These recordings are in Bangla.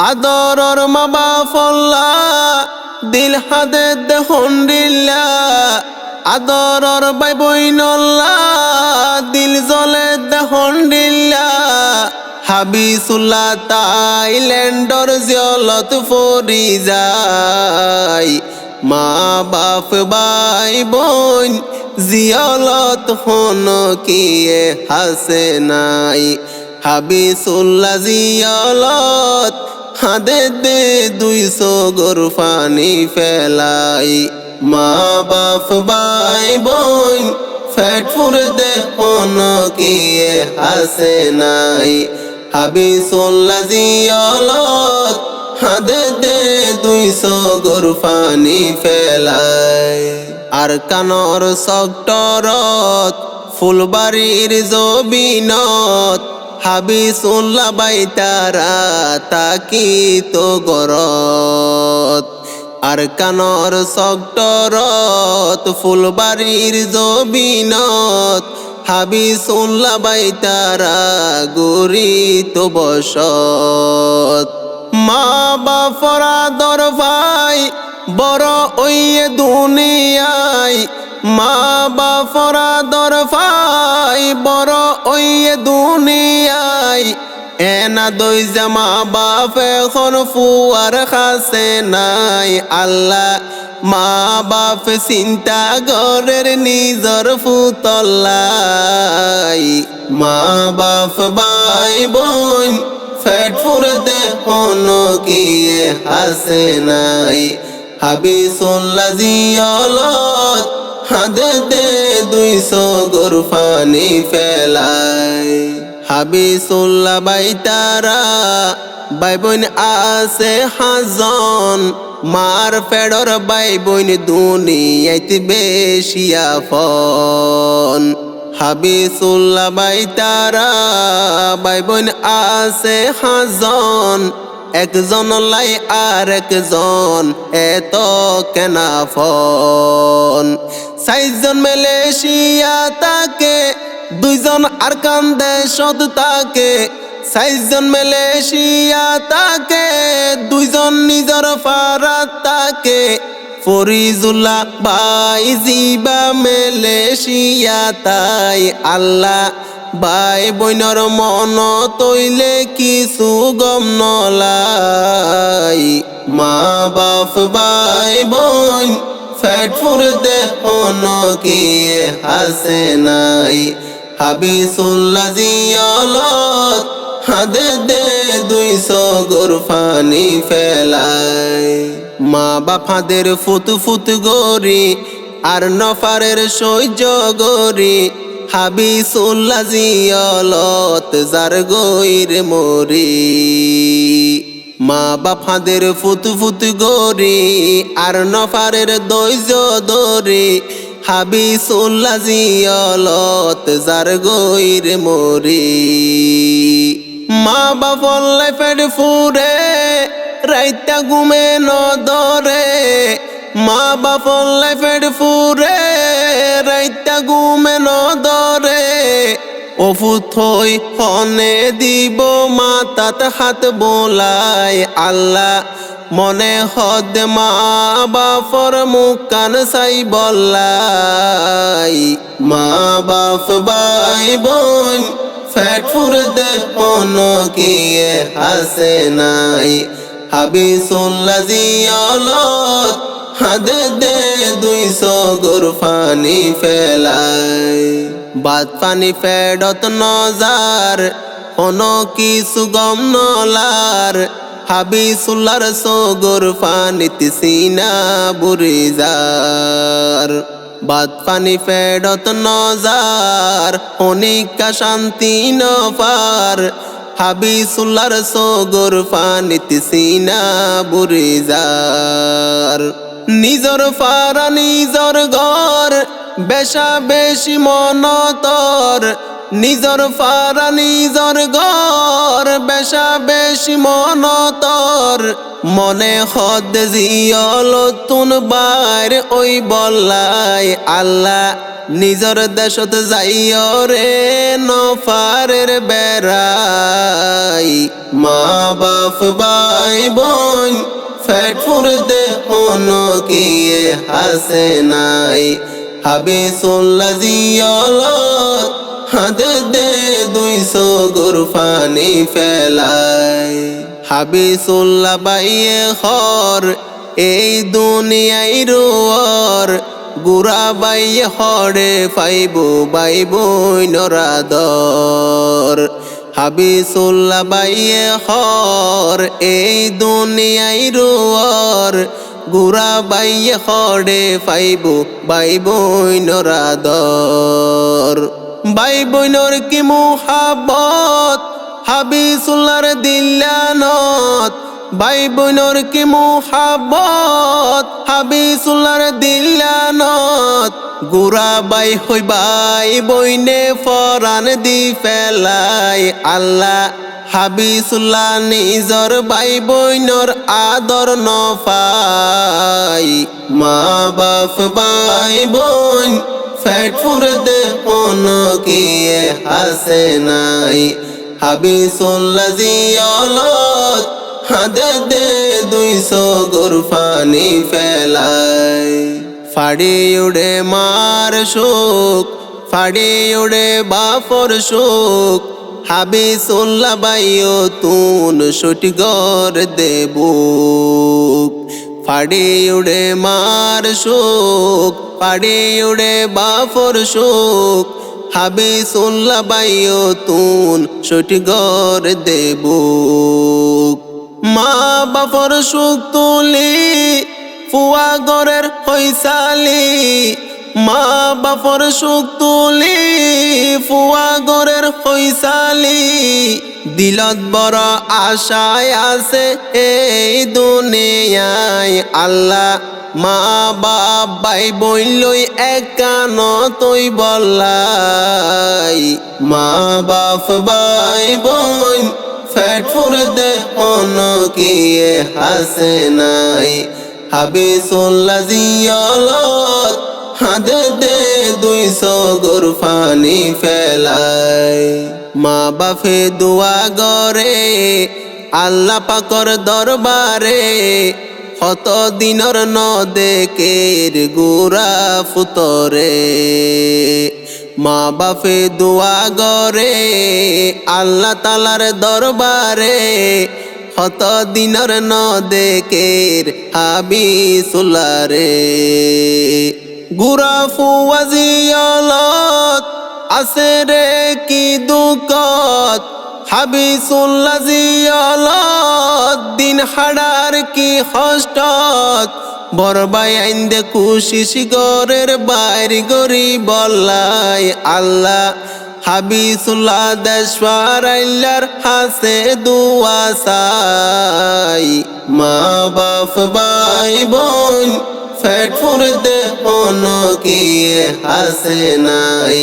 আদরর মা বাফল্লা দিল হাদে দেহন্ডিল্লা আদরর বাই বইনল্লা দিল জলে দেহন্ডিল্লা হাবিসুল্লাহ তাইল্যান্ডর জিয়লত ফরি যায় মা বাপ বাই বোন জিয়লত হন কিয়ে হাসে নাই হাবিসুল্লাহ জিয়লত হাদে দে 200 গোরফানি ফেলাই মা বাপ বাই বোন ফেট ফুরে দে হন কিয়ে হাসে নাই হাবিসুল্লাহ জিয়লত হাদে দে 200 গোরফানি ফেলাই আর কানর সক্টরত ফুলবাড়ির জবিনত হাবিসুল্লাহ বাইতারা তাকি তো গরত আর কানর সক্টরত ফুলবাড়ির জবিনত হাবিসুল্লাহ বাইতারা গুরি তো বসত মা বাপরা দর ভাই বড় ওইয়ে দুনিয়ায় মা বাপরা দর ভাই বড় ওইয়ে দুনিয়ায় এনা দই জামা বাপ এখন ফুয়ার খাসে নাই আল্লাহ মা বাপ চিন্তা গরের নিজর ফুতল্লাই মা বাপ বাই বোন ফেট ফুরতে হন কিয়ে হাসে নাই হাবিসুল্লাহ জিয়লত হাদে দে 200 গোরফানি ফেলাই হাবিসুল্লাহ বাইতারা বাই বোন আছে হাজন মার ফেডর বাই বোন দুনিয়াতে বেশি আফন হাবিসুল্লাহ বাইতারা বাই বোন আছে হাজন একজন লাই আর একজন এত কেনা ফোন 6 জন মালয়েশিয়া তাকে 2 জন আরকান দেশত তাকে 6 জন মালয়েশিয়া তাকে 2 জন নিজর ফারাত তাকে ফরিজুল্লাহ বাই জিবা মালয়েশিয়া তাই আল্লাহ বাই বইনর মন তৈলে কিছু গম নলাই মা বাপ বাই বোন ফেট ফুরতে হন কিয়ে হাসে নাই হাবিসুল্লাহ জিয়লত হাদে দে 200 গোরফানি ফেলাই মা বাপাদের ফুত ফুত গরি আর নফারের সহ্য গরি হাবিসুল্লাহ জিয়লত যার গইর মরি মা বাপাদের ফুত ফুত গরি আর নফারের দৈর্য দরি হাবিসুল্লাহ জিয়লত যার গইর মরি মা বাপল্লাই ফেট ফুরে রাইতা ঘুমে নদরে মা বাপল্লাই ফেট ফুরে রাইতা ঘুমে নদরে অফুথই হনে দিব মাতাত হাত বোলাই আল্লাহ মনে হদ মা বাপর মুকান সাই বললাই মা বাপ বাই বোন ফেট ফুরতে হন কিয়ে হাসে নাই হাবিসুল্লাহ জিয়লত হাদে দে 200 গোরফানি ফেলাই বাদ পানি ফেডত নজার হন কিছু গম নলার হাবিসুল্লাহর গোরফানিতে সিনা বুরিজার বাদ পানি ফেডত নজার হনিকা শান্তি নফার হাবিসুল্লাহর গোরফানিতে সিনা বুরিজার নিজর ফারা নিজর ঘর বেশা বেশি মনতর নিজর ফারা নিজর ঘর বেশা বেশি মনতর মনে হদ জিয়লতুন বাইর ওই বললাই আল্লাহ নিজর দেশত যাইও রে নফারের বেড়াই মা বাপ ভাই বোন ফেট ফুরতে হনো কিয়ে হাসে নাই হাবিসুল্লাহ জিয়লত হাত দে 200 গুরফানি ফেলাই হাবিসুল্লাহ বাইয়ে খর এই দুনিয়াই রুয়ার গুরা বাইয়ে হরে ফাইবো বাইবো নরাদর হাবিসুল্লাহ বাইয়ে খর এই দুনিয়াই রুয়ার গুরা বাইয়ে হরে ফাইবো বাইবো নরাদর বাই বইনর কি মুহাব্বত হাবিসুল্লাহর দিল্লানত বাই বইনর কি মুহাব্বত হাবিসুল্লাহর দিল্লানত গুরা বাই হই বাই বইনে ফরান দি ফেলাই আল্লাহ হাবিসুল্লাহ নিজর বাই বইনর আদর নফাই মা বাপ বাই বইন ফেট ফুরতে হনো কিয়ে হাসে নাই হাবিসুল্লাহ জিয়লত হাত দে 200 গুরফানি ফেলাই ফাড়ি উড়ে মার সুখ ফাড়ি উড়ে বাপর সুখ হাবিসুল্লাহ বাইও তুন সটিগর দেবুক ফাড়ি উড়ে মার সুখ ফাড়ি উড়ে বাপর সুখ হাবিসুল্লাহ বাইও তুন সটিগর দেবুক মা বাপর সুখ তুলি ফুয়া গরের হইসালি মা বাপর সুখ তুলি ফুয়া গরের হইসালি দিলত বড় আশায় আছে এই দুনিয়ায় আল্লাহ মা বাপ ভাই বোন লই একান তুই বললাই মা বাপ ভাই বোন ফেট ফুরতে হনো কিয়ে হাসে নাই হাবিসুল্লাহ জিয়লত হাত দে 200 গুরফানি ফেলাই মা বাপে দোয়া গরে আল্লাহ পাকর দরবারে কত দিনর ন দেখের গুরা ফুতরে মা বাপে দোয়া গরে আল্লাহ তালার দরবারে কত দিনর ন দেখের হাবিসুল্লাহ রে গুরা ফুয়া জিয়লত আছে রে কি দুঃখত হাবিসুল্লাহ জিয়লত দিন হাড়ার কি কষ্টত বরবাই আইন্দে কুশিস গরের বাইর গরি বললাই আল্লাহ হাবিসুল্লাহ দেশওয়ার আল্লাহর হাসে দুয়া চাই মা বাপ ভাই বোন ফেট ফুরতে হনো কিয়ে হাসে নাই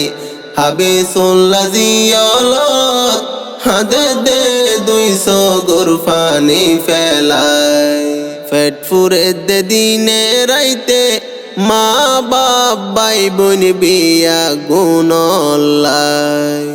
হাবিসুল্লাহ জিয়লত হাত দে 200 গুরফানি ফেলাই ফেট ফুরতে দিনে রাইতে মা বাপ ভাই বোন বিয়া গুণলাই।